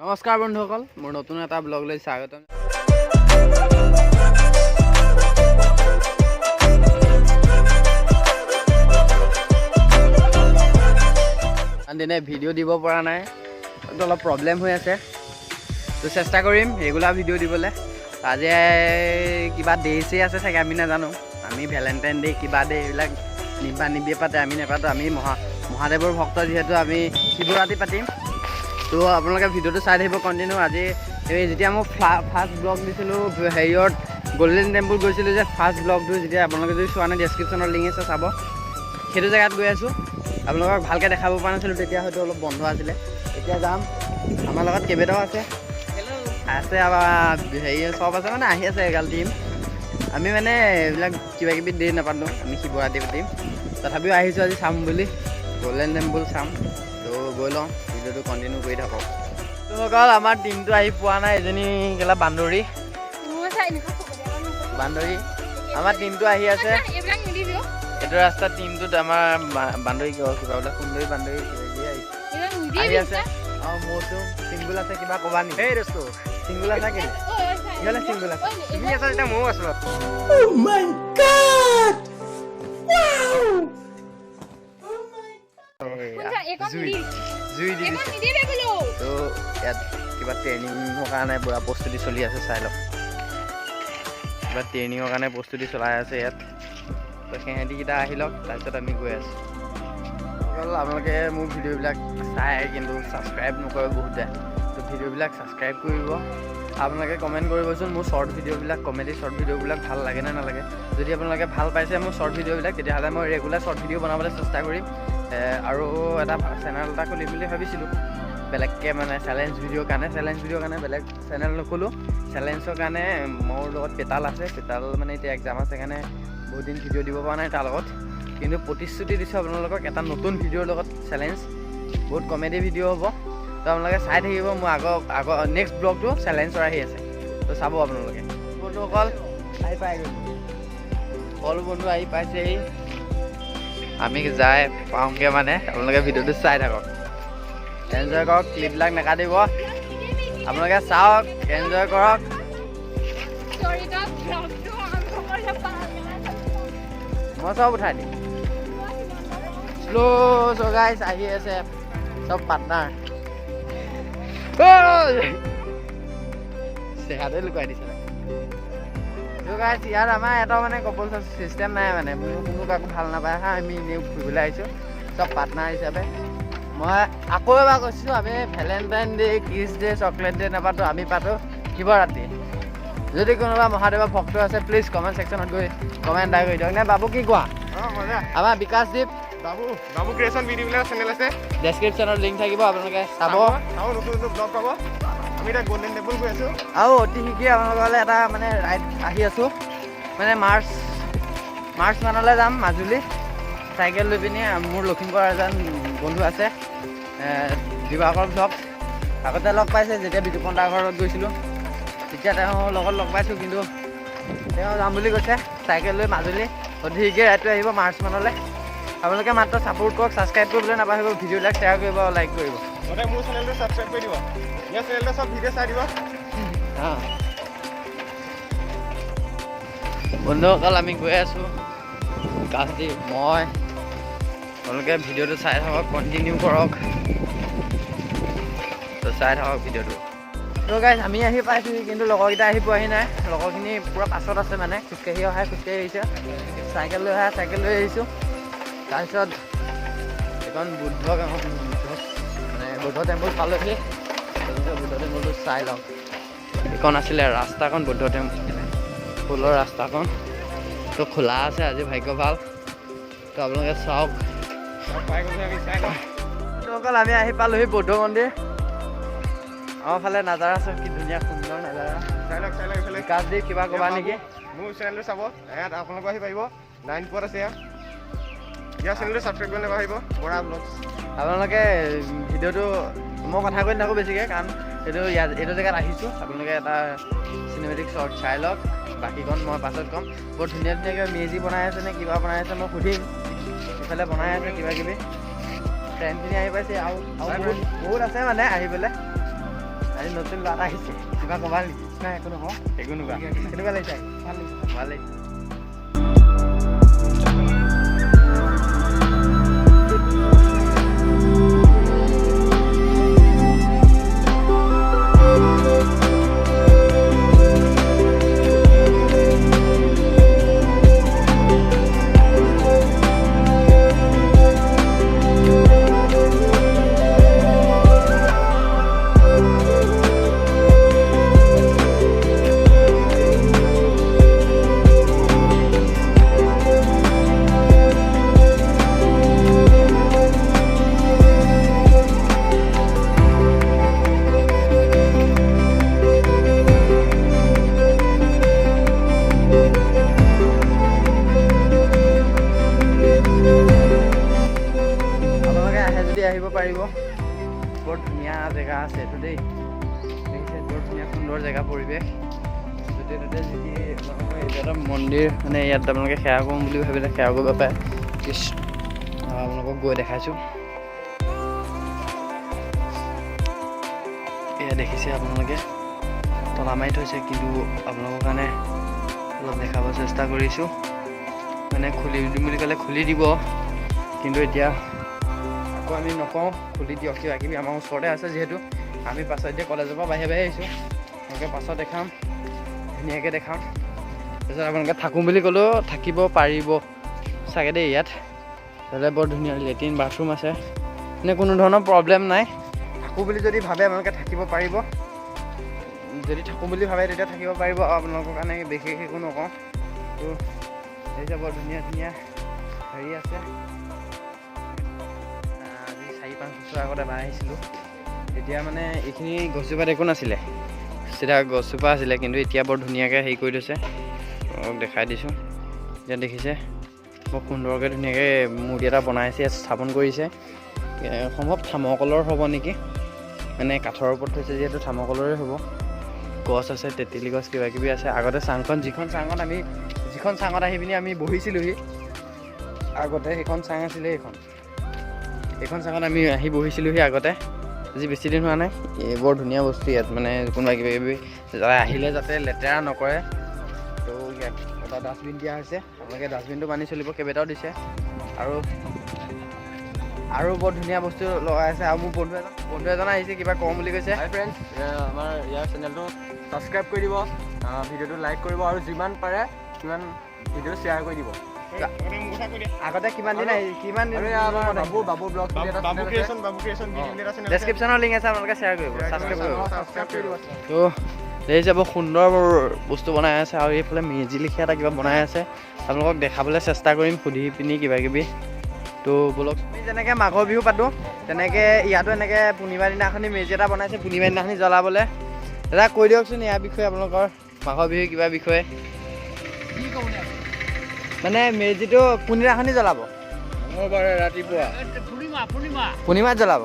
নমস্কাৰ বন্ধুসকল, মোৰ নতুন এটা ব্লগলৈ স্বাগতম। দিনে ভিডিঅ' দিব পৰা নাই, অলপ প্ৰব্লেম হৈ আছে, তো চেষ্টা কৰিম ৰেগুলাৰ ভিডিঅ' দিবলৈ। আজি কিবা ডে চে আছে চাগে, আমি নাজানো। আমি ভেলেণ্টাইন ডে কিবা ডে এইবিলাক নিবিয়ে পাতে, আমি নেপাতো। আমি মহাদেৱৰ ভক্ত যিহেতু আমি শিৱৰাত্ৰি পাতিম। তো আপোনালোকে ভিডিঅ'টো চাই থাকিব কণ্টিনিউ। আজি যেতিয়া মই ফাৰ্ষ্ট ব্লগ দিছিলোঁ হেৰিয়ত গল্ডেন টেম্পল গৈছিলোঁ যে, ফাৰ্ষ্ট ব্লগটো যেতিয়া আপোনালোকে যদি চোৱা নাই ডেছক্ৰিপশ্যনৰ লিংক আছে চাব। সেইটো জেগাত গৈ আছোঁ, আপোনালোকক ভালকৈ দেখাব পৰা নাছিলোঁ, তেতিয়া হয়তো অলপ বন্ধ আছিলে। এতিয়া যাম, আমাৰ লগত কেইবাটাও আছে আমাৰ হেৰি চব আছে, মানে আহি আছে এগাল টিম। আমি মানে এইবিলাক কিবাকিবি ডে নাপাতোঁ, আমি শিৱৰাত্ৰি পাতিম। তথাপিও আহিছোঁ আজি চাম বুলি, গল্ডেন টেম্পল চাম। তো গৈ লওঁ, ভিডিঅ'টো কণ্টিনিউ কৰি থাকক। তোসকল আমাৰ টিমটো আহি পোৱা নাই, এজনী কেলা বান্দৰী। আমাৰ টিমটো আহি আছে এইটো ৰাস্তাত। টিমটোত আমাৰ বান্দৰী কিবা বোলে সুন্দৰী বান্দৰী আহি আছে। আৰু মোৰতো চিংগুল আছে, কিবা ক'বা নেকি? এই দোস্ত চিংগুল আছে নেকি? ইফালে চিংগুল আছে, তুমি আছা যেতিয়া ময়ো আছোঁ। জুই দি তো ইয়াত কিবা ট্ৰেইনিঙৰ কাৰণে পুৰা প্ৰস্তুতি চলি আছে, চাই লওক। কিবা ট্ৰেইনিঙৰ কাৰণে প্ৰস্তুতি চলাই আছে ইয়াত। তো সিহঁতিকেইটা আহি লওক, তাৰপিছত আমি গৈ আছোঁ। আপোনালোকে মোৰ ভিডিঅ'বিলাক চাই কিন্তু ছাবস্ক্ৰাইব নকৰে বহুতে। তো ভিডিঅ'বিলাক ছাবস্ক্ৰাইব কৰিব। আপোনালোকে কমেণ্ট কৰিবচোন মোৰ শ্বৰ্ট ভিডিঅ'বিলাক, কমেডি শ্বৰ্ট ভিডিঅ'বিলাক ভাল লাগে নে নালাগে। যদি আপোনালোকে ভাল পাইছে মোৰ শ্বৰ্ট ভিডিঅ'বিলাক, তেতিয়াহ'লে মই ৰেগুলাৰ শ্বৰ্ট ভিডিঅ' বনাবলৈ চেষ্টা কৰিম। আৰু এটা চেনেল এটা খুলিম বুলি ভাবিছিলোঁ, বেলেগকৈ মানে চেলেঞ্জ ভিডিঅ'ৰ কাৰণে বেলেগ চেনেল নোখোলোঁ। চেলেঞ্জৰ কাৰণে মোৰ লগত পেটাল আছে, পেটাল মানে এতিয়া এক্সাম আছে কাৰণে বহুত দিন ভিডিঅ' দিব পৰা নাই তাৰ লগত। কিন্তু প্ৰতিশ্ৰুতি দিছোঁ আপোনালোকক এটা নতুন ভিডিঅ'ৰ লগত চেলেঞ্জ, বহুত কমেডি ভিডিঅ' হ'ব। তো আপোনালোকে চাই থাকিব। মোৰ আগৰ নেক্সট ব্লগটো চেলেঞ্জৰ আহি আছে, তো চাব আপোনালোকে। বন্ধুসকল আহি পাই গ'ল, সকলো বন্ধু আহি পাইছেহি। আমি যাই পাওঁগৈ মানে, আপোনালোকে ভিডিঅ'টো চাই থাকক, এনজয় কৰক, ক্লিপবিলাক নাকাটিব। আপোনালোকে চাওক, এনজয় কৰক। মই চব উঠাই দিম শ্ল'। চ' গাইছ আহি আছে চব পাৰ্টনাৰ। চেহাতে লুকুৱাই দিছে। চ' গাইছ ইয়াত আমাৰ এটা মানে কপল চিষ্টেম নাই, মানে মোৰ কোনো কাকো ভাল নাপায় হা। আমি এনেই ফুৰিবলৈ আহিছোঁ চব পাৰ্টনাৰ হিচাপে। মই আকৌ এবাৰ কৈছোঁ, আমি ভেলেণ্টাইন ডে, কিছ ডে, চকলেট ডে নাপাতোঁ, আমি পাতোঁ শিৱৰাত্ৰি। যদি কোনোবা মহাদেৱৰ ভক্ত আছে প্লিজ কমেণ্ট ছেকশ্যনত গৈ কমেণ্ট এটা কৰি দিয়ক। নে বাবু কি কোৱা? আমাৰ বিকাশদ্বীপ বাবু ক্ৰিয়েশ্যন ভিডিঅ'বিলাক চেনেল আছে, ডেছক্ৰিপশ্যনত লিংক থাকিব, আপোনালোকে চাব। নতুন নতুন ব্লগ পাব। আমি এতিয়া গল্ডেন টেম্পল গৈ আছোঁ, আৰু অতি শীঘ্ৰে আপোনালোকলৈ এটা মানে ৰাইড আহি আছোঁ, মানে মাৰ্চ মানলৈ যাম মাজুলী চাইকেল লৈ পিনি। মোৰ লখিমপুৰৰ এজন বন্ধু আছে, দিবাকৰ ব্লগ, আগতে লগ পাইছে যেতিয়া বিতুপন দাৰ ঘৰত গৈছিলোঁ, তেতিয়া তেওঁৰ লগত লগ পাইছোঁ। কিন্তু তেওঁ যাম বুলি কৈছে চাইকেল লৈ মাজুলী। অতি শীঘ্ৰে ৰাইডটো আহিব মাৰ্চ মানলৈ। আপোনালোকে মাত্ৰ ছাপোৰ্ট কৰক, ছাবস্ক্ৰাইব কৰিবলৈ নাপাহৰিব, ভিডিঅ'বিলাক শ্বেয়াৰ কৰিব আৰু লাইক কৰিব। মোৰ চেনেলটো ছাবস্ক্ৰাইব কৰি দিব, ইয়াৰ চেনেলটো চব ভিডিঅ' চাই দিব। বন্ধুসকল আমি গৈ আছোঁ, কাজদি মই। আপোনালোকে ভিডিঅ'টো চাই থাকক, কণ্টিনিউ কৰক, তো চাই থাকক ভিডিঅ'টো। তো গাইজ আমি আহি পাইছোঁ, কিন্তু লগৰকেইটা আহি পোৱাহি নাই। লগৰখিনি পূৰা পাছত আছে, মানে খোজকাঢ়ি আহিছে, চাইকেল লৈ আহিছোঁ। তাৰপিছত এখন বুদ্ধ টেম্পল পালোহি। বুদ্ধ টেম্পলটো চাই লওক। এইখন আছিলে ৰাস্তাখন, বুদ্ধ টেম্পলৰ ৰাস্তাখন। তো খোলা আছে আজি, ভাগ্য ভাল। তো আপোনালোকে চাওক। অকল আমি আহি পালোহি বৌদ্ধ মন্দিৰ। আমাৰ ফালে নাজাৰা আছে, কি ধুনীয়া সুন্দৰ নাজাৰা। চাই লওক বিকাশ দি কিবা ক'বা নেকি? মোৰ চেনেলটো চাব, ইয়াত আপোনালোকে আহি পাৰিব, 9 পত আছে ইয়াৰ চেনেলটো ছাবস্ক্ৰাইব কৰি নাপাহৰিব, বৰা ব্লগছ। আপোনালোকে ভিডিঅ'টো মই কথা কৈ নাথাকোঁ বেছিকৈ, কাৰণ এইটো জেগাত আহিছোঁ। আপোনালোকে এটা চিনেমেটিক শ্বৰ্ট চাই লওক, বাকীখন মই পাছত ক'ম। বৰ ধুনীয়া ধুনীয়াকৈ মেজি বনাই আছে নে কিবা বনাই আছে মই সুধিম। ইফালে বনাই আছে কিবা কিবি, ট্ৰেইনখিনি আহি পাইছে, আৰু বহুত আছে মানে আহিবলৈ। আজি নতুন ল'ৰা এটা আহিছে, কিবা ক'বা নেকি? নাই একো নকওঁ। একো নোকোৱা? কেনেকুৱা লাগিছে? ভাল লাগিছে। ভাল লাগিছে। আহিব পাৰিব, বৰ ধুনীয়া জেগা আছে এইটো দেই, দেখিছে বৰ ধুনীয়া সুন্দৰ জেগা পৰিৱেশ, য'তে ত'তে যি এটা মন্দিৰ মানে ইয়াত আপোনালোকে সেৱা কৰিম বুলি ভাবিলে সেৱা কৰিব পাৰে। আপোনালোকক গৈ দেখাইছোঁ, এয়া দেখিছে আপোনালোকে তলা মাৰি থৈছে, কিন্তু আপোনালোকৰ কাৰণে অলপ দেখাব চেষ্টা কৰিছোঁ, মানে খুলি দিম বুলি ক'লে খুলি দিব, কিন্তু এতিয়া আকৌ আমি নকওঁ খুলি দিয়ক কিবা কিবি, আমাৰ ওচৰতে আছে যিহেতু আমি পাছত এতিয়া কলেজৰ পৰা বাহিৰে বাহিৰে আহিছোঁ, আপোনালোকে পাছত দেখাম, ধুনীয়াকৈ দেখাম। তাৰপিছত আপোনালোকে থাকোঁ বুলি ক'লেও থাকিব পাৰিব চাগে দেই ইয়াত, তাতে বৰ ধুনীয়া লেট্ৰিন বাথৰুম আছে, মানে কোনো ধৰণৰ প্ৰব্লেম নাই। থাকোঁ বুলি যদি ভাবে আপোনালোকে থাকিব পাৰিব, যদি থাকোঁ বুলি ভাবে তেতিয়া থাকিব পাৰিব, আৰু আপোনালোকৰ কাৰণে বিশেষ একো নকওঁ। তো এতিয়া বৰ ধুনীয়া ধুনীয়া হেৰি আছে। 4-5 বছৰ আগত এবাৰ আহিছিলোঁ, তেতিয়া মানে এইখিনি গছজোপাত একো নাছিলে, চিধা গছজোপা আছিলে, কিন্তু এতিয়া বৰ ধুনীয়াকৈ হেৰি কৰি থৈছে, অলপ দেখাই দিছোঁ। এতিয়া দেখিছে বৰ সুন্দৰকৈ ধুনীয়াকৈ মূৰ্তি এটা বনাইছে, স্থাপন কৰিছে, সম্ভৱ থাৰ্মকলৰ হ'ব নেকি, মানে কাঠৰ ওপৰত থৈছে যিহেতু থাৰ্মকলৰে হ'ব। গছ আছে, তেতেলী গছ কিবা কিবি আছে। আগতে চাংখন যিখন চাঙত আহি পিনি আমি বহিছিলোঁহি, আগতে সেইখন চাং আছিলে, এইখন চাঙত আমি আহি বহিছিলোঁহি আগতে, আজি বেছি দিন হোৱা নাই। বৰ ধুনীয়া বস্তু ইয়াত, মানে কোনোবা কিবা কিবি আহিলে যাতে লেতেৰা নকৰে, তো ইয়াত এটা ডাষ্টবিন দিয়া হৈছে, আপোনালোকে ডাষ্টবিনটো মানি চলিব, কেইবাটাও দিছে, আৰু বৰ ধুনীয়া বস্তু লগাই আছে। আৰু মোৰ বন্ধু এজন আহিছে, কিবা কওঁ বুলি কৈছে। হাই ফ্ৰেণ্ডছ, আমাৰ ইয়াৰ চেনেলটো ছাবস্ক্ৰাইব কৰি দিব, ভিডিঅ'টো লাইক কৰিব, আৰু যিমান পাৰে সিমান ভিডিঅ' শ্বেয়াৰ কৰি দিব। আগতে কিমান দিন বাবু ব্লগ ডেছক্ৰিপশ্যনৰ লিংক আছে, আপোনালোকে শ্বেয়াৰ কৰিব, ছাবস্ক্ৰাইব কৰিব। তো দেখিছে বৰ সুন্দৰ বস্তু বনাই আছে, আৰু এইফালে মেজি লিখীয়া এটা কিবা বনাই আছে, আপোনালোকক দেখাবলৈ চেষ্টা কৰিম সুধি পিনি কিবা কিবি। তো বলক, আমি যেনেকৈ মাঘৰ বিহু পাতোঁ তেনেকৈ ইয়াতো এনেকৈ পূৰ্ণিমাৰ দিনাখনি মেজি এটা বনাইছে, পূৰ্ণিমাৰ দিনাখনি জ্বলাবলৈ। দাদা কৈ দিয়কচোন ইয়াৰ বিষয়ে, আপোনালোকৰ মাঘৰ বিহু কিবা বিষয়ে। মানে মেজিটো কোনদিনাখনি জ্বলাব? মঙলবাৰে ৰাতিপুৱা। পূৰ্ণিমাত জ্বলাব?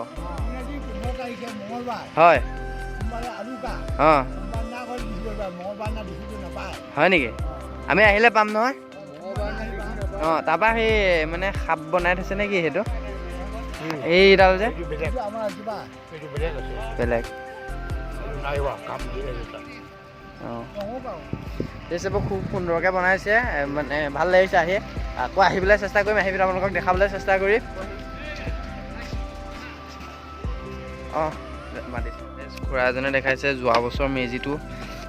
হয়। অঁ হয় নেকি? আমি আহিলে পাম নহয়? অঁ, তাৰপৰা সেই মানে সাপ বনাই থৈছে নেকি সেইটো? এইডাল যে বেলেগ। অঁ, বৰ খুব সুন্দৰকৈ বনাইছে, মানে ভাল লাগিছে আহি। আকৌ আহিবলৈ চেষ্টা কৰিম, আহি পেলাই আপোনালোকক দেখাবলৈ চেষ্টা কৰিম। অঁ, মাতিছে খুৰা এজনে দেখাইছে যোৱা বছৰ মেজিটো,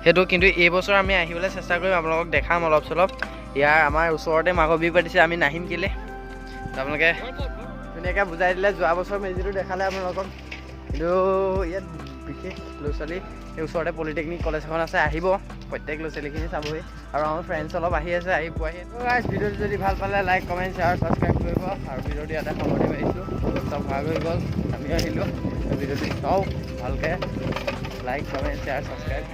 সেইটো কিন্তু এইবছৰ আমি আহিবলৈ চেষ্টা কৰিম, আপোনালোকক দেখাম অলপ চলপ। ইয়াৰ আমাৰ ওচৰতে মাঘৰ বিহু পাতিছে, আমি নাহিম কেলৈ, আপোনালোকে ধুনীয়াকৈ বুজাই দিলে। যোৱা বছৰ মেজিটো দেখালে আপোনালোকক, কিন্তু ইয়াত বিশেষ ল'ৰা ছোৱালী, এই ওচৰতে পলিটেকনিক কলেজ এখন আছে, আহিব প্ৰত্যেক ল'ৰা ছোৱালীখিনি চাবহি, আৰু আমাৰ ফ্ৰেণ্ডছ অলপ আহি আছে, আহি পোৱাহি। গাইজ ভিডিঅ'টো যদি ভাল পালে লাইক কমেণ্ট শ্বেয়াৰ ছাবস্ক্ৰাইব কৰিব, আৰু ভিডিঅ'টো ইয়াতে সামৰণি মাৰিছোঁ। চব ভাগ হৈ গ'ল, আমিও আহিলোঁ, ভিডিঅ'টো চাওঁ ভালকৈ, লাইক কমেণ্ট শ্বেয়াৰ ছাবস্ক্ৰাইব।